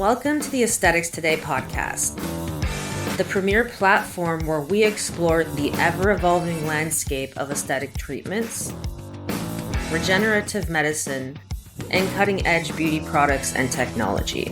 Welcome to the Aesthetics Today podcast, the premier platform where we explore the ever-evolving landscape of aesthetic treatments, regenerative medicine, and cutting-edge beauty products and technology.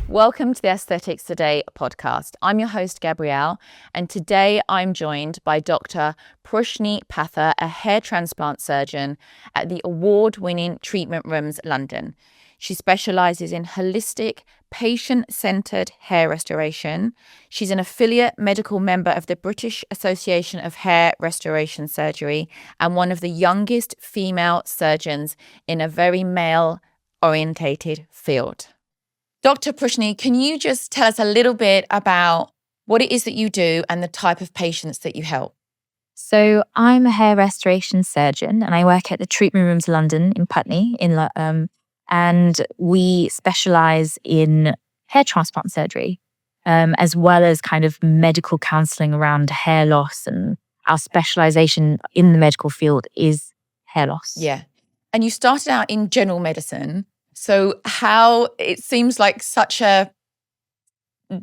Welcome to the Aesthetics Today podcast. I'm your host, Gabrielle, and today I'm joined by Dr Puroshini Pather, a hair transplant surgeon at the award-winning Treatment Rooms, London. She specialises in holistic, patient-centred hair restoration. She's an affiliate medical member of the British Association of Hair Restoration Surgery and one of the youngest female surgeons in a very male-orientated field. Dr. Puroshini, can you just tell us a little bit about what it is that you do and the type of patients that you help? So I'm a hair restoration surgeon and I work at the Treatment Rooms London in Putney, and we specialise in hair transplant surgery, as well as kind of medical counselling around hair loss. And our specialisation in the medical field is hair loss. Yeah. And you started out in general medicine. So how it seems like such a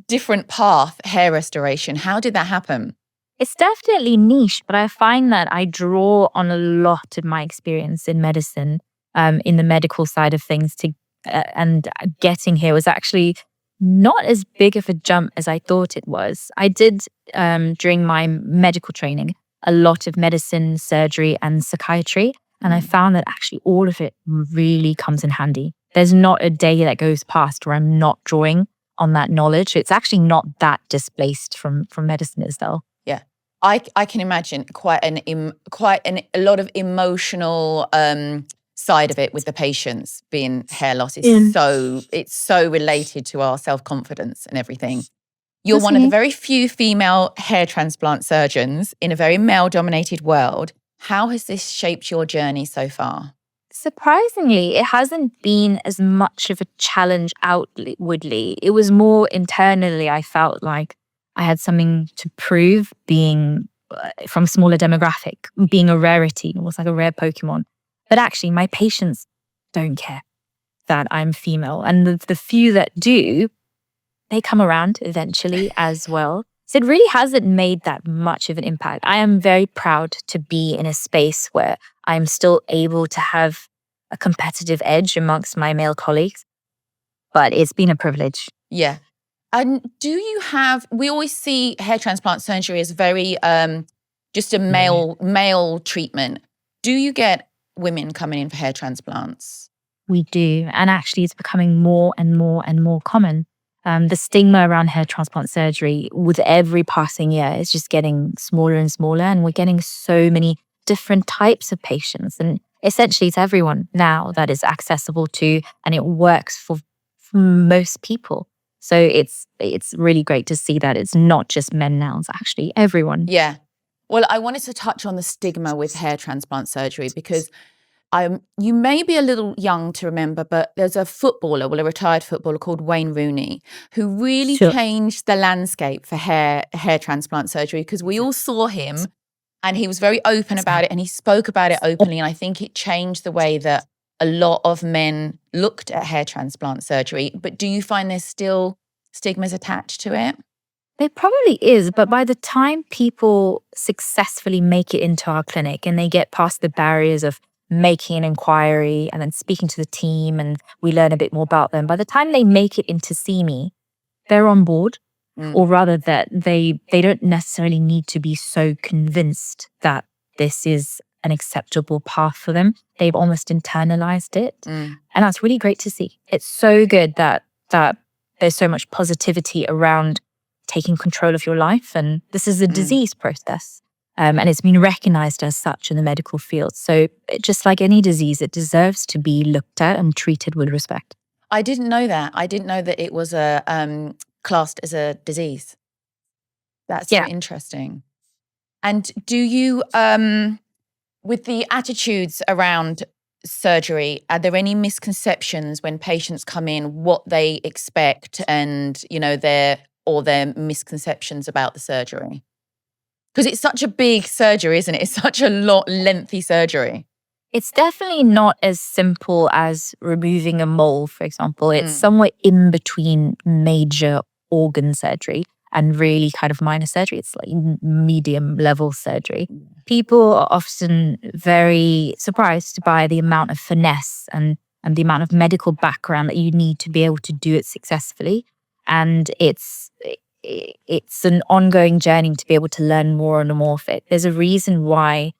different path, hair restoration. How did that happen? It's definitely niche, but I find that I draw on a lot of my experience in medicine, in the medical side of things. And getting here was actually not as big of a jump as I thought it was. I did, during my medical training, a lot of medicine, surgery, and psychiatry. And I found that actually all of it really comes in handy. There's not a day that goes past where I'm not drawing on that knowledge. It's actually not that displaced from medicine as well. Yeah, I can imagine quite a lot of emotional side of it with the patients being hair loss. It's so related to our self-confidence and everything. You're one of the very few female hair transplant surgeons in a very male-dominated world. How has this shaped your journey so far? Surprisingly, it hasn't been as much of a challenge outwardly. It was more internally. I felt like I had something to prove, being from a smaller demographic, being a rarity, almost like a rare Pokemon. But actually, my patients don't care that I'm female. And the few that do, they come around eventually as well. So it really hasn't made that much of an impact. I am very proud to be in a space where I'm still able to have a competitive edge amongst my male colleagues, but it's been a privilege. Yeah. And we always see hair transplant surgery as very just a male treatment. Do you get women coming in for hair transplants? We do. And actually it's becoming more and more and more common. The stigma around hair transplant surgery with every passing year is just getting smaller and smaller. And we're getting so many different types of patients. And essentially it's everyone now that is accessible to, and it works for most people. So it's really great to see that it's not just men now, it's actually everyone. Yeah. Well, I wanted to touch on the stigma with hair transplant surgery because you may be a little young to remember, but there's a retired footballer called Wayne Rooney, who really changed the landscape for hair transplant surgery because we all saw him and he was very open about it and he spoke about it openly. And I think it changed the way that a lot of men looked at hair transplant surgery. But do you find there's still stigmas attached to it? There probably is, but by the time people successfully make it into our clinic and they get past the barriers of making an inquiry and then speaking to the team and we learn a bit more about them, by the time they make it in to see me, they're on board. Or rather that they don't necessarily need to be so convinced that this is an acceptable path for them. They've almost internalized it. And that's really great to see. It's so good that there's so much positivity around taking control of your life. And this is a disease process. And it's been recognized as such in the medical field. So just like any disease, it deserves to be looked at and treated with respect. I didn't know that. I didn't know that it was classed as a disease. That's so interesting. And do you, with the attitudes around surgery, are there any misconceptions when patients come in, what they expect and, their misconceptions about the surgery? Because it's such a big surgery, isn't it? It's such a lengthy surgery. It's definitely not as simple as removing a mole, for example. It's Mm. somewhere in between major organ surgery and really kind of minor surgery. It's like medium level surgery. People are often very surprised by the amount of finesse and the amount of medical background that you need to be able to do it successfully. And it's an ongoing journey to be able to learn more and more of it. There's a reason why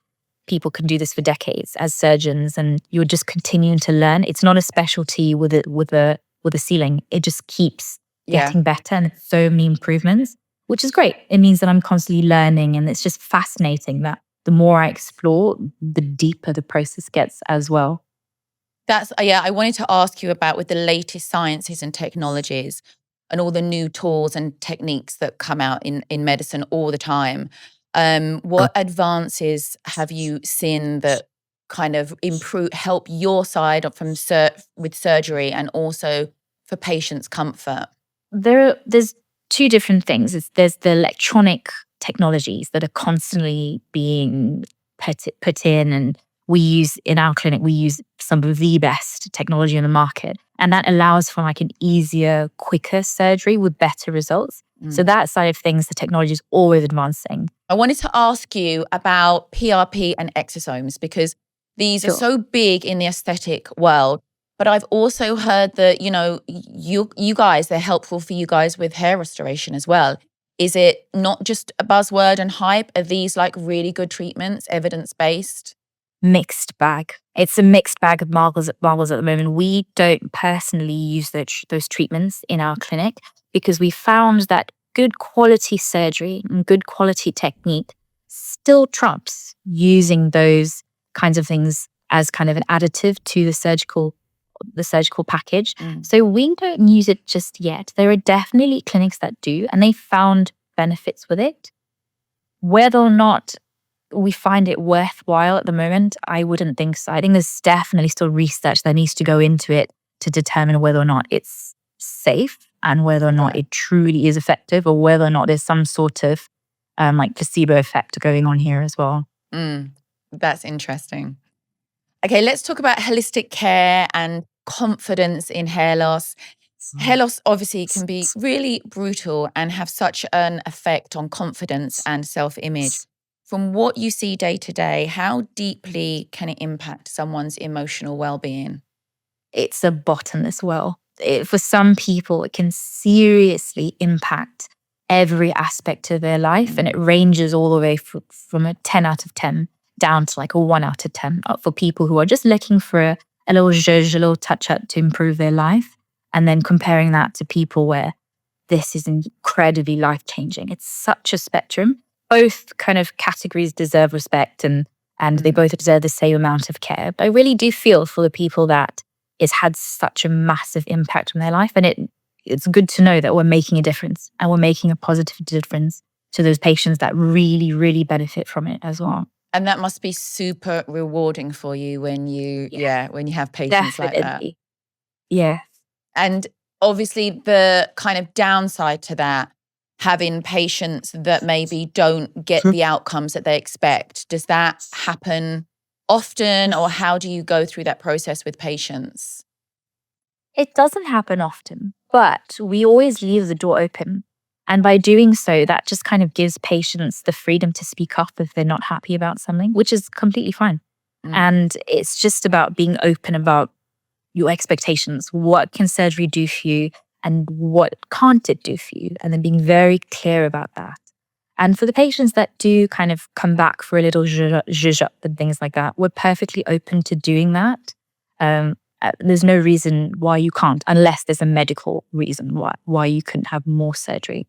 people can do this for decades as surgeons, and you're just continuing to learn. It's not a specialty with a ceiling. It just keeps getting better, and so many improvements, which is great. It means that I'm constantly learning, and it's just fascinating that the more I explore, the deeper the process gets as well. I wanted to ask you about with the latest sciences and technologies and all the new tools and techniques that come out in medicine all the time. What advances have you seen that kind of help your side with surgery and also for patients' comfort? There's two different things. There's the electronic technologies that are constantly being put in, and in our clinic, we use some of the best technology on the market. And that allows for like an easier, quicker surgery with better results. So that side of things, the technology is always advancing. I wanted to ask you about PRP and exosomes because these are so big in the aesthetic world. But I've also heard that, you guys, they're helpful for you guys with hair restoration as well. Is it not just a buzzword and hype? Are these like really good treatments, evidence-based? Mixed bag. It's a mixed bag of marbles at the moment. We don't personally use those treatments in our clinic because we found that good quality surgery and good quality technique still trumps using those kinds of things as kind of an additive to the surgical package. So we don't use it just yet. There are definitely clinics that do, and they found benefits with it. Whether or not we find it worthwhile at the moment, I wouldn't think so. I think there's definitely still research that needs to go into it to determine whether or not it's safe and whether or not it truly is effective, or whether or not there's some sort of like placebo effect going on here as well. That's interesting. Okay, let's talk about holistic care and confidence in hair loss. Hair loss obviously can be really brutal and have such an effect on confidence and self-image. From what you see day to day, how deeply can it impact someone's emotional well-being? It's a bottomless well. For some people, it can seriously impact every aspect of their life, and it ranges all the way from a 10 out of 10 down to like a 1 out of 10 for people who are just looking for a little zhuzh, a little touch-up to improve their life, and then comparing that to people where this is incredibly life-changing. It's such a spectrum. Both kind of categories deserve respect, and they both deserve the same amount of care. But I really do feel for the people that it's had such a massive impact on their life. And it's good to know that we're making a difference, and we're making a positive difference to those patients that really, really benefit from it as well. And that must be super rewarding for you when you have patients like that. Yeah. And obviously the kind of downside to that, having patients that maybe don't get the outcomes that they expect. Does that happen often, or how do you go through that process with patients? It doesn't happen often, but we always leave the door open. And by doing so, that just kind of gives patients the freedom to speak up if they're not happy about something, which is completely fine. And it's just about being open about your expectations. What can surgery do for you, and what can't it do for you? And then being very clear about that. And for the patients that do kind of come back for a little zhuzh up and things like that, we're perfectly open to doing that. There's no reason why you can't, unless there's a medical reason why you couldn't have more surgery.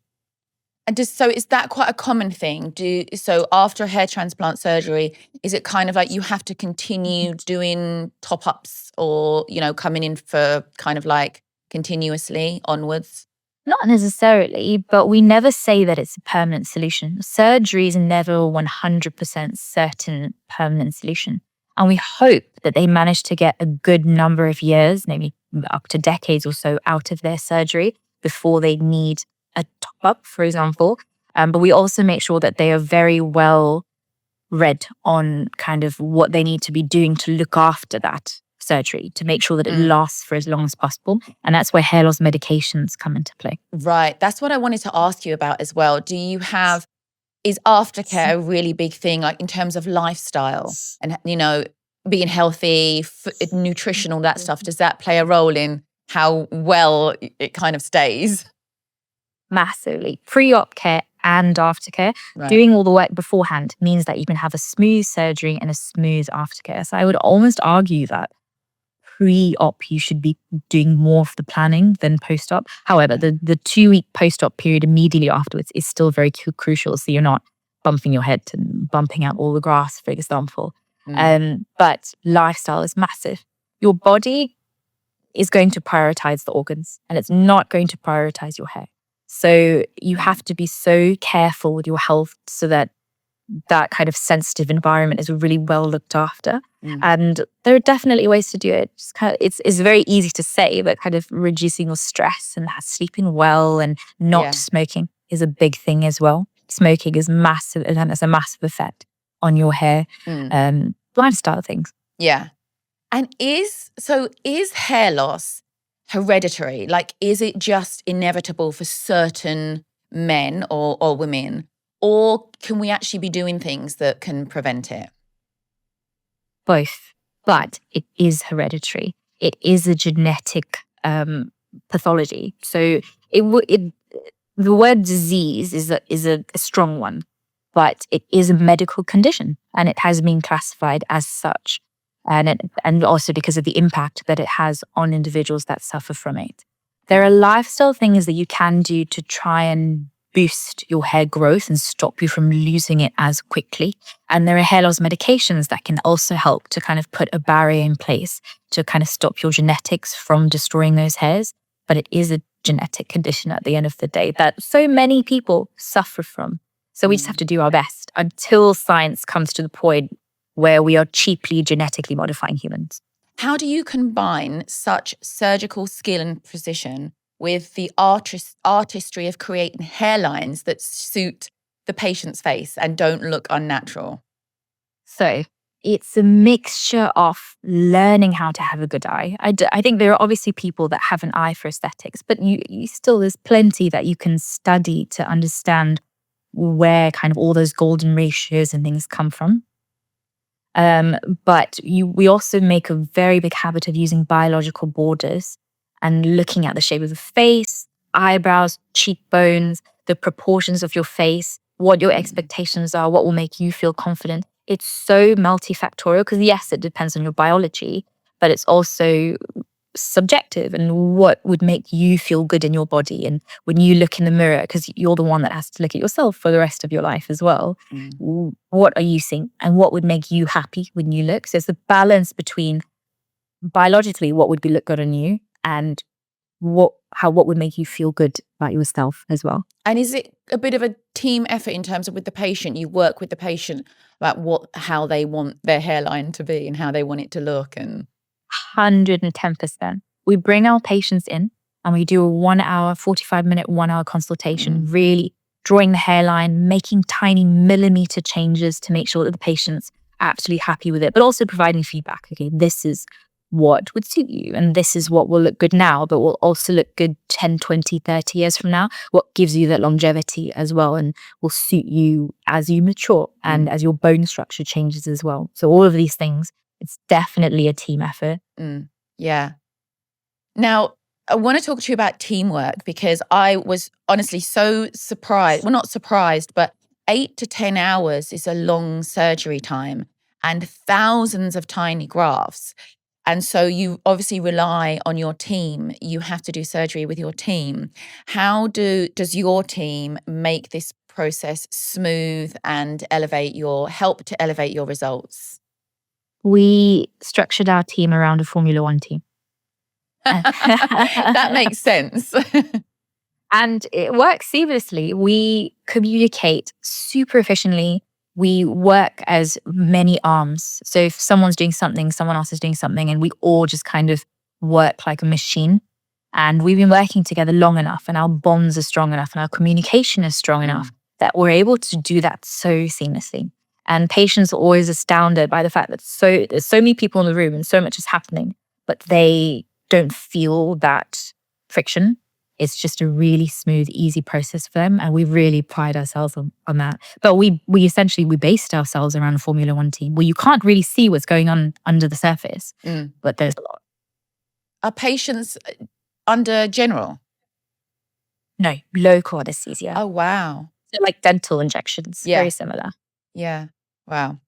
And is that quite a common thing? So after a hair transplant surgery, is it kind of like you have to continue doing top-ups, or, coming in for kind of like continuously onwards? Not necessarily, but we never say that it's a permanent solution. Surgery is never a 100% certain permanent solution. And we hope that they manage to get a good number of years, maybe up to decades or so, out of their surgery before they need a top-up, for example. But we also make sure that they are very well read on kind of what they need to be doing to look after that surgery, to make sure that it lasts for as long as possible. And that's where hair loss medications come into play. Right. That's what I wanted to ask you about as well. Is aftercare a really big thing, like in terms of lifestyle and, being healthy, nutrition, all that stuff? Does that play a role in how well it kind of stays? Massively. Pre-op care and aftercare. Right. Doing all the work beforehand means that you can have a smooth surgery and a smooth aftercare. So I would almost argue that pre-op, you should be doing more of the planning than post-op. However, the 2-week post-op period immediately afterwards is still very crucial. So you're not bumping your head and bumping out all the grass, for example. But lifestyle is massive. Your body is going to prioritize the organs and it's not going to prioritize your hair. So you have to be so careful with your health so that kind of sensitive environment is really well looked after. And there are definitely ways to do it. It's very easy to say, but kind of reducing your stress and sleeping well and not smoking is a big thing as well. Smoking is massive and has a massive effect on your hair. Lifestyle things. Yeah. And is hair loss hereditary? Like, is it just inevitable for certain men or women? Or can we actually be doing things that can prevent it? Both. But it is hereditary. It is a genetic pathology. So the word disease is a strong one, but it is a medical condition and it has been classified as such. And also because of the impact that it has on individuals that suffer from it. There are lifestyle things that you can do to try and boost your hair growth and stop you from losing it as quickly. And there are hair loss medications that can also help to kind of put a barrier in place to kind of stop your genetics from destroying those hairs. But it is a genetic condition at the end of the day that so many people suffer from. So we just have to do our best until science comes to the point where we are cheaply genetically modifying humans. How do you combine such surgical skill and precision with the artistry of creating hairlines that suit the patient's face and don't look unnatural? So it's a mixture of learning how to have a good eye. I think there are obviously people that have an eye for aesthetics, but you still, there's plenty that you can study to understand where kind of all those golden ratios and things come from. But we also make a very big habit of using biological borders and looking at the shape of the face, eyebrows, cheekbones, the proportions of your face, what your expectations are, what will make you feel confident. It's so multifactorial because yes, it depends on your biology, but it's also subjective and what would make you feel good in your body. And when you look in the mirror, because you're the one that has to look at yourself for the rest of your life as well, what are you seeing and what would make you happy when you look? So it's a balance between biologically what would look good on you and what would make you feel good about yourself as well. And is it a bit of a team effort in terms of with the patient? You work with the patient about how they want their hairline to be and how they want it to look? And 110%. We bring our patients in and we do a 45-minute, 1-hour consultation, really drawing the hairline, making tiny millimeter changes to make sure that the patient's absolutely happy with it, but also providing feedback. Okay, this is what would suit you and this is what will look good now, but will also look good 10, 20, 30 years from now. What gives you that longevity as well and will suit you as you mature and as your bone structure changes as well. So all of these things, it's definitely a team effort. Yeah. Now, I want to talk to you about teamwork because I was honestly so surprised. Well, not surprised, but 8 to 10 hours is a long surgery time and thousands of tiny grafts. And so you obviously rely on your team. You have to do surgery with your team. How does your team make this process smooth and help to elevate your results? We structured our team around a Formula One team. That makes sense. And it works seamlessly. We communicate super efficiently. We work as many arms. So if someone's doing something, someone else is doing something, and we all just kind of work like a machine. And we've been working together long enough, and our bonds are strong enough, and our communication is strong enough that we're able to do that so seamlessly. And patients are always astounded by the fact that there's so many people in the room and so much is happening, but they don't feel that friction. It's just a really smooth, easy process for them. And we really pride ourselves on that. But we essentially based ourselves around a Formula One team where you can't really see what's going on under the surface, but there's a lot. Are patients under general? No, local anesthesia. Oh, wow. So like dental injections, Yeah. very similar. Yeah. Wow.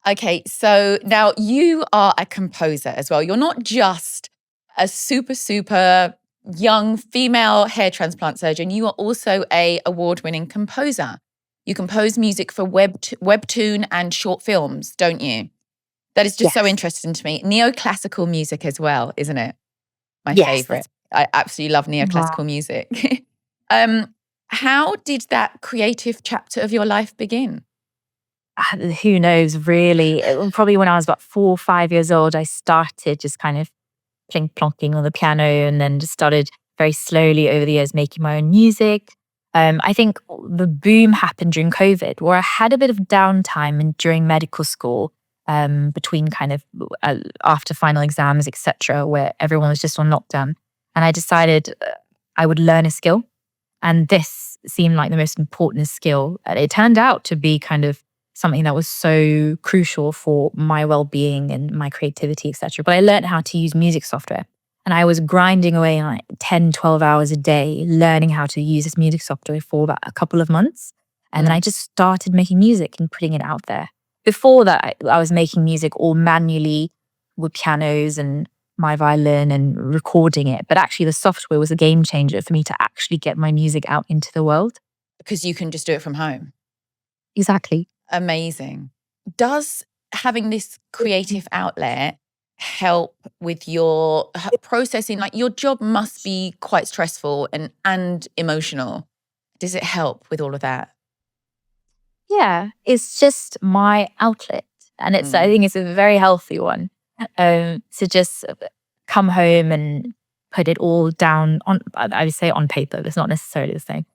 Okay. So now you are a composer as well. You're not just a super young female hair transplant surgeon. You are also a award-winning composer. You compose music for webtoon and short films, don't you? That is just so Yes. interesting to me. Neoclassical music as well, isn't it? My Yes, favorite. I absolutely love neoclassical music. How did that creative chapter of your life begin? Who knows, really? Probably when I was about 4 or 5 years old, I started just kind of plonking on the piano and then just started very slowly over the years making my own music. I think the boom happened during COVID, where I had a bit of downtime and during medical school, between kind of after final exams, etc., where everyone was just on lockdown. And I decided I would learn a skill. And this seemed like the most important skill. And it turned out to be kind of something that was so crucial for my well-being and my creativity, etc. But I learned how to use music software. And I was grinding away like 10, 12 hours a day, learning how to use this music software for about a couple of months. And then I just started making music and putting it out there. Before that, I was making music all manually with pianos and my violin and recording it. But actually the software was a game changer for me to actually get my music out into the world. Because you can just do it from home. Exactly. Amazing. Does having this creative outlet help with your processing? Like your job must be quite stressful and emotional. Does it help with all of that? Yeah, it's just my outlet. And I think it's a very healthy one. To just come home and put it all down on, I would say on paper, that's not necessarily the same.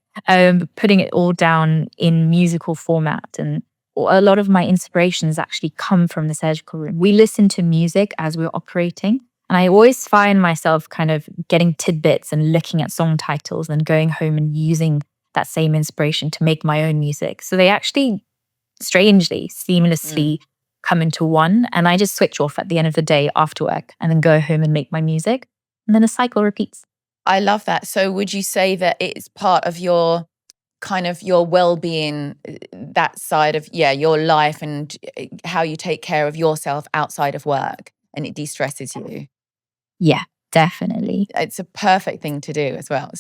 Putting it all down in musical format. And a lot of my inspirations actually come from the surgical room. We listen to music as we're operating. And I always find myself kind of getting tidbits and looking at song titles and going home and using that same inspiration to make my own music. So they actually, strangely, seamlessly come into one. And I just switch off at the end of the day after work and then go home and make my music. And then the cycle repeats. I love that. So would you say that it's part of your kind of your well-being, that side of, your life and how you take care of yourself outside of work, and it de-stresses you? Yeah, definitely. It's a perfect thing to do as well.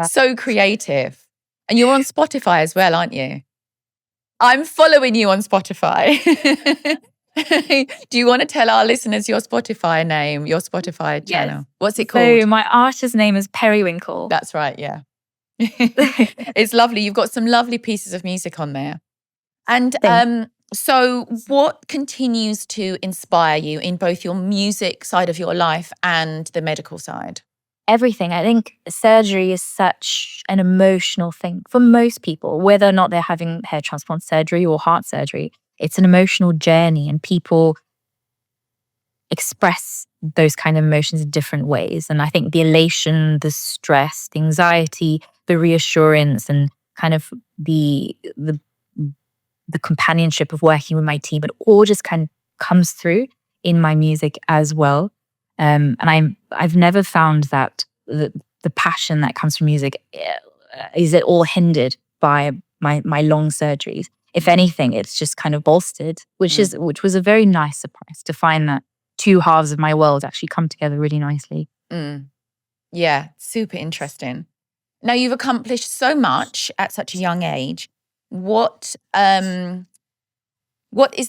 So creative. And you're on Spotify as well, aren't you? I'm following you on Spotify. Do you want to tell our listeners your Spotify name, your Spotify channel? Yes. What's it called? So my artist name is Periwinkle. That's right, yeah. It's lovely. You've got some lovely pieces of music on there. And so what continues to inspire you in both your music side of your life and the medical side? Everything. I think surgery is such an emotional thing for most people, whether or not they're having hair transplant surgery or heart surgery. It's an emotional journey, and people express those kind of emotions in different ways. And I think the elation, the stress, the anxiety, the reassurance, and kind of the companionship of working with my team, it all just kind of comes through in my music as well. And I've never found that the passion that comes from music is at all hindered by my long surgeries. If anything, it's just kind of bolstered, which was a very nice surprise to find that two halves of my world actually come together really nicely. Yeah, super interesting. Now you've accomplished so much at such a young age. What is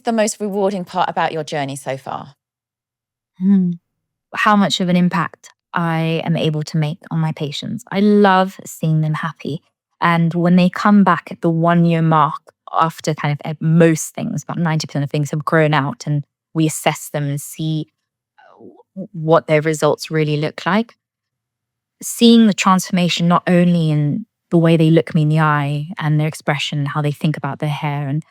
the most rewarding part about your journey so far? How much of an impact I am able to make on my patients. I love seeing them happy. And when they come back at the 1 year mark, after kind of most things, about 90% of things have grown out, and we assess them and see what their results really look like. Seeing the transformation not only in the way they look me in the eye and their expression, how they think about their hair, and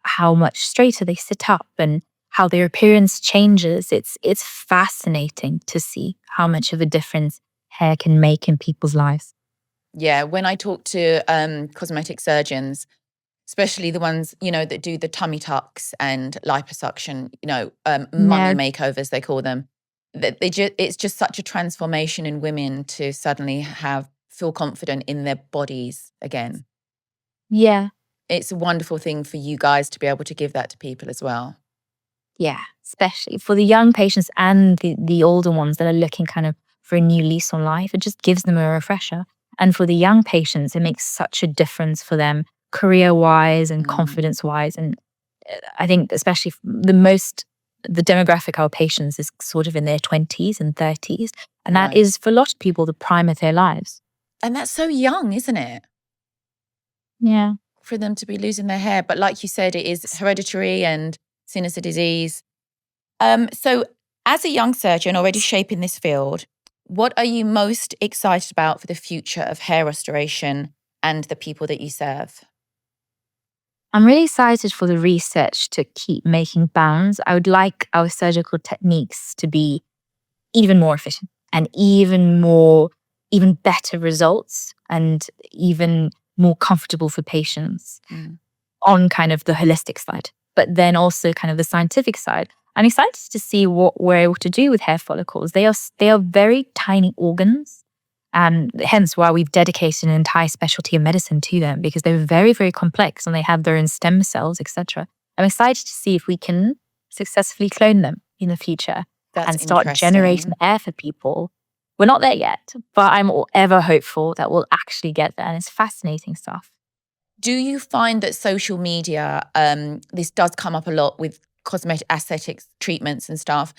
how much straighter they sit up and how their appearance changes. It's fascinating to see how much of a difference hair can make in people's lives. Yeah, when I talk to cosmetic surgeons, especially the ones, that do the tummy tucks and liposuction, mummy Yeah, makeovers, they call them, that it's just such a transformation in women to suddenly feel confident in their bodies again. yeah, It's a wonderful thing for you guys to be able to give that to people as well. yeah. Especially for the young patients and the older ones that are looking kind of for a new lease on life. It just gives them a refresher. And for the young patients, it makes such a difference for them career-wise and Mm, confidence-wise. And I think especially the demographic of our patients is sort of in their 20s and 30s. And that right. is, for a lot of people, the prime of their lives. And that's so young, isn't it? Yeah. For them to be losing their hair. But like you said, it is hereditary and seen as a disease. So as a young surgeon already shaping this field, what are you most excited about for the future of hair restoration and the people that you serve? I'm really excited for the research to keep making bounds. I would like our surgical techniques to be even more efficient and even better results and even more comfortable for patients Mm, on kind of the holistic side, but then also kind of the scientific side. I'm excited to see what we're able to do with hair follicles. They are very tiny organs, and hence why we've dedicated an entire specialty of medicine to them, because they're very, very complex and they have their own stem cells, etc. I'm excited to see if we can successfully clone them in the future that's and start generating interesting. hair for people. We're not there yet, but I'm ever hopeful that we'll actually get there. And it's fascinating stuff. Do you find that social media, this does come up a lot with cosmetic aesthetics treatments and stuff,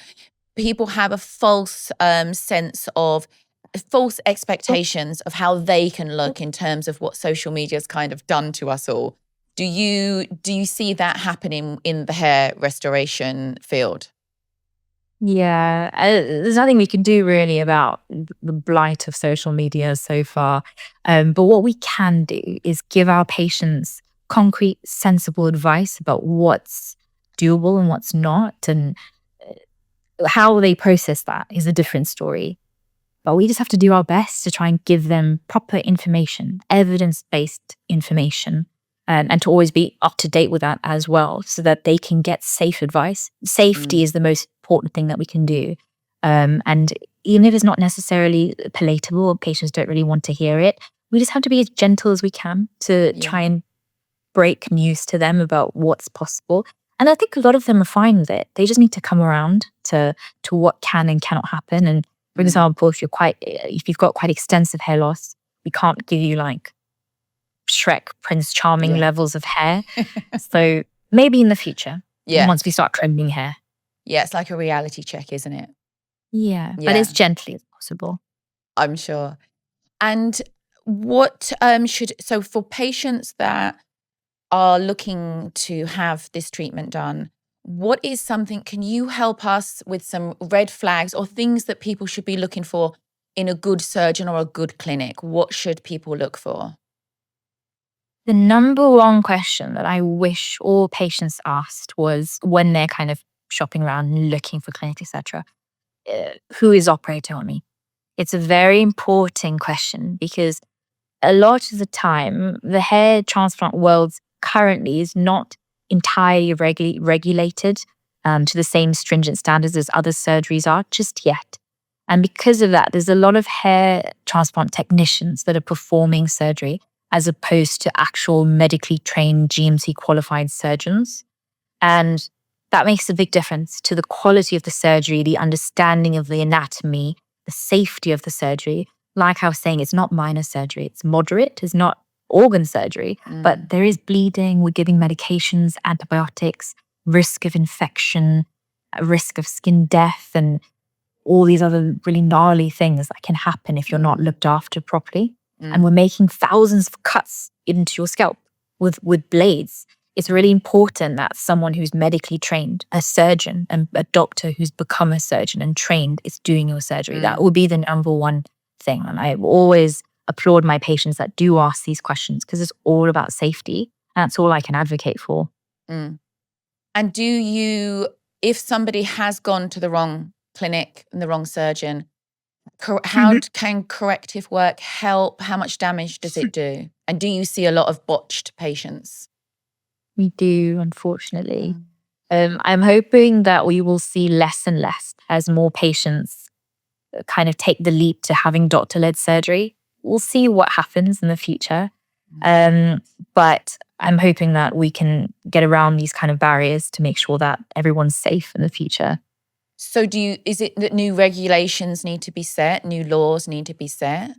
people have a false sense of false expectations of how they can look in terms of what social media has kind of done to us all. Do you see that happening in the hair restoration field? Yeah, there's nothing we can do really about the blight of social media so far. But what we can do is give our patients concrete, sensible advice about what's doable and what's not. And how they process that is a different story. But we just have to do our best to try and give them proper information, evidence-based information, and to always be up to date with that as well, so that they can get safe advice. Safety Mm, is the most important thing that we can do. And even if it's not necessarily palatable or patients don't really want to hear it, we just have to be as gentle as we can to yeah. try and break news to them about what's possible. And I think a lot of them are fine with it. They just need to come around to what can and cannot happen. And for Mm, example, if you've got quite extensive hair loss, we can't give you like Shrek, Prince Charming yeah. levels of hair. So maybe in the future, Yeah. once we start trimming hair. Yeah, it's like a reality check, isn't it? Yeah, but as Yeah, gently as possible. I'm sure. And what so for patients that are looking to have this treatment done, what is something, can you help us with some red flags or things that people should be looking for in a good surgeon or a good clinic? What should people look for? The number one question that I wish all patients asked was when they're kind of shopping around looking for clinics, etc. Who is operating on me? It's a very important question because a lot of the time, the hair transplant world currently is not entirely regulated to the same stringent standards as other surgeries are just yet. And because of that, there's a lot of hair transplant technicians that are performing surgery as opposed to actual medically trained GMC qualified surgeons. And that makes a big difference to the quality of the surgery, the understanding of the anatomy, the safety of the surgery. Like I was saying, it's not minor surgery, it's moderate, it's not organ surgery, Mm, but there is bleeding, we're giving medications, antibiotics, risk of infection, risk of skin death, and all these other really gnarly things that can happen if you're not mm, looked after properly. And mm, we're making thousands of cuts into your scalp with blades. It's really important that someone who's medically trained, a surgeon and a doctor who's become a surgeon and trained is doing your surgery. That mm. would be the number one thing. And I always applaud my patients that do ask these questions because it's all about safety. And that's all I can advocate for. Mm. And if somebody has gone to the wrong clinic and the wrong surgeon, how can corrective work help? How much damage does it do? And do you see a lot of botched patients? We do, unfortunately. I'm hoping that we will see less and less as more patients kind of take the leap to having doctor-led surgery. We'll see what happens in the future. But I'm hoping that we can get around these kind of barriers to make sure that everyone's safe in the future. So is it that new regulations need to be set, new laws need to be set?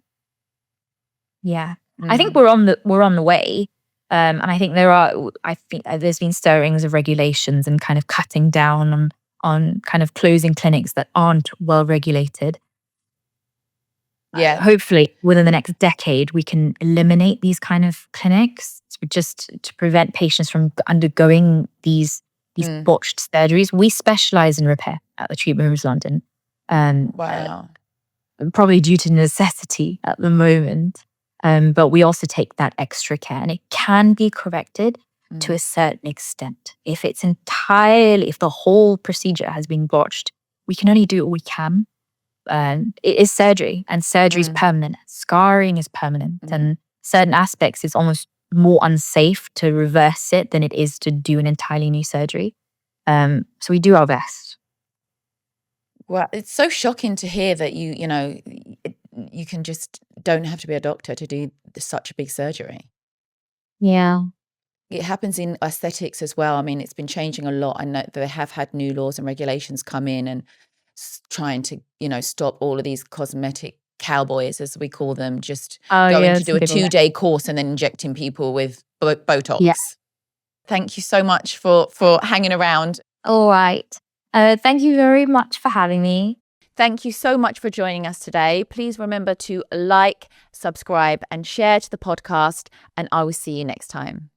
Yeah. I think we're on the way. And I think there's been stirrings of regulations and kind of cutting down on kind of closing clinics that aren't well regulated. Yeah. Hopefully within the next decade, we can eliminate these kind of clinics just to prevent patients from undergoing these botched surgeries. We specialize in repair at the Treatment Rooms London. Wow. Probably due to necessity at the moment. But we also take that extra care, and it can be corrected to a certain extent. If the whole procedure has been botched, we can only do what we can. It is surgery, and surgery is permanent. Scarring is permanent, and certain aspects is almost more unsafe to reverse it than it is to do an entirely new surgery. So we do our best. Well, it's so shocking to hear that you can just don't have to be a doctor to do such a big surgery. Yeah. It happens in aesthetics as well. I mean, it's been changing a lot. I know they have had new laws and regulations come in and trying to, stop all of these cosmetic cowboys, as we call them, just going to do a 2-day course and then injecting people with Botox. Yeah. Thank you so much for hanging around. All right. Thank you very much for having me. Thank you so much for joining us today. Please remember to like, subscribe, and share to the podcast, and I will see you next time.